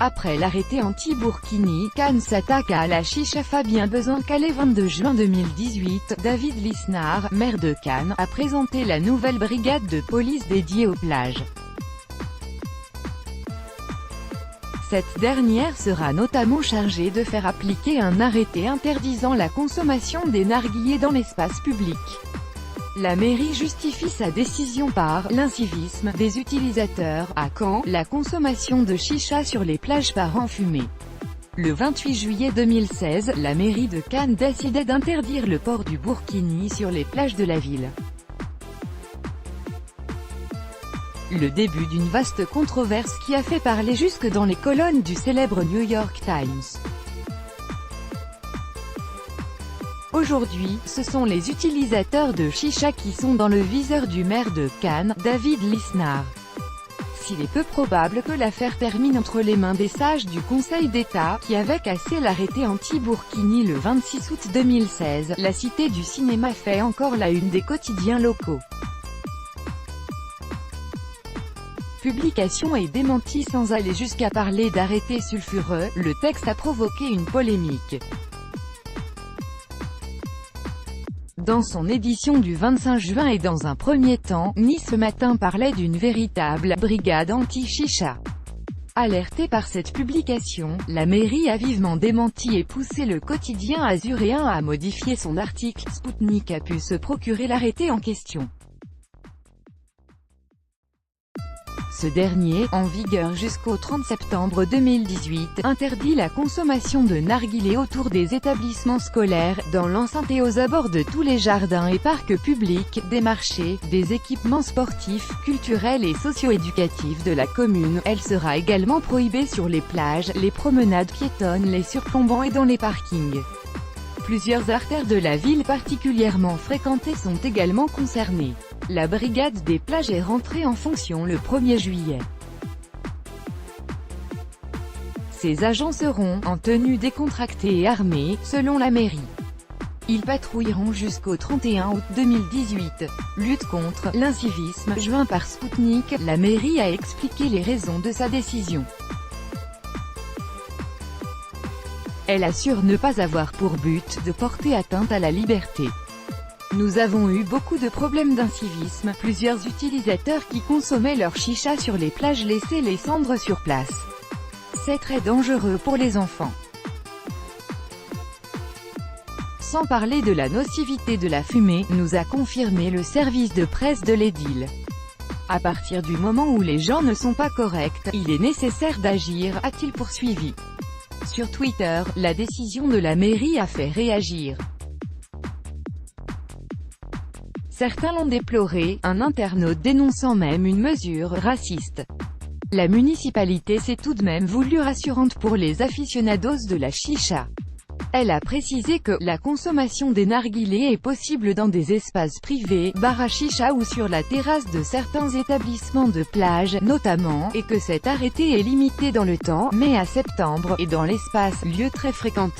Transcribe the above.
Après l'arrêté anti-Burkini, Cannes s'attaque à la chicha. Fabien Bezencal. Le 22 juin 2018, David Lisnard, maire de Cannes, a présenté la nouvelle brigade de police dédiée aux plages. Cette dernière sera notamment chargée de faire appliquer un arrêté interdisant la consommation des narguilés dans l'espace public. La mairie justifie sa décision par l'incivisme des utilisateurs. À Caen, la consommation de chicha sur les plages part en fumée. Le 28 juillet 2016, la mairie de Cannes décidait d'interdire le port du burkini sur les plages de la ville. Le début d'une vaste controverse qui a fait parler jusque dans les colonnes du célèbre New York Times. Aujourd'hui, ce sont les utilisateurs de chicha qui sont dans le viseur du maire de Cannes, David Lisnard. S'il est peu probable que l'affaire termine entre les mains des sages du Conseil d'État, qui avait cassé l'arrêté anti-Burkini le 26 août 2016, la Cité du cinéma fait encore la une des quotidiens locaux. Publication et démenti. Sans aller jusqu'à parler d'arrêté sulfureux, le texte a provoqué une polémique. Dans son édition du 25 juin et dans un premier temps, Nice ce matin parlait d'une véritable « brigade anti-chicha ». Alertée par cette publication, la mairie a vivement démenti et poussé le quotidien azuréen à modifier son article. Sputnik a pu se procurer l'arrêté en question. Ce dernier, en vigueur jusqu'au 30 septembre 2018, interdit la consommation de narguilés autour des établissements scolaires, dans l'enceinte et aux abords de tous les jardins et parcs publics, des marchés, des équipements sportifs, culturels et socio-éducatifs de la commune. Elle sera également prohibée sur les plages, les promenades piétonnes, les surplombants et dans les parkings. Plusieurs artères de la ville particulièrement fréquentées sont également concernées. La brigade des plages est rentrée en fonction le 1er juillet. Ces agents seront en tenue décontractée et armés, selon la mairie. Ils patrouilleront jusqu'au 31 août 2018. Lutte contre l'incivisme. Joint par Sputnik, la mairie a expliqué les raisons de sa décision. Elle assure ne pas avoir pour but de porter atteinte à la liberté. Nous avons eu beaucoup de problèmes d'incivisme, plusieurs utilisateurs qui consommaient leur chicha sur les plages laissaient les cendres sur place. C'est très dangereux pour les enfants. Sans parler de la nocivité de la fumée, nous a confirmé le service de presse de l'édile. À partir du moment où les gens ne sont pas corrects, il est nécessaire d'agir, a-t-il poursuivi. Sur Twitter, la décision de la mairie a fait réagir. Certains l'ont déploré, un internaute dénonçant même une mesure raciste. La municipalité s'est tout de même voulue rassurante pour les aficionados de la chicha. Elle a précisé que la consommation des narguilés est possible dans des espaces privés, bars à chicha ou sur la terrasse de certains établissements de plage, notamment, et que cet arrêté est limité dans le temps, mai à septembre, et dans l'espace, lieu très fréquenté.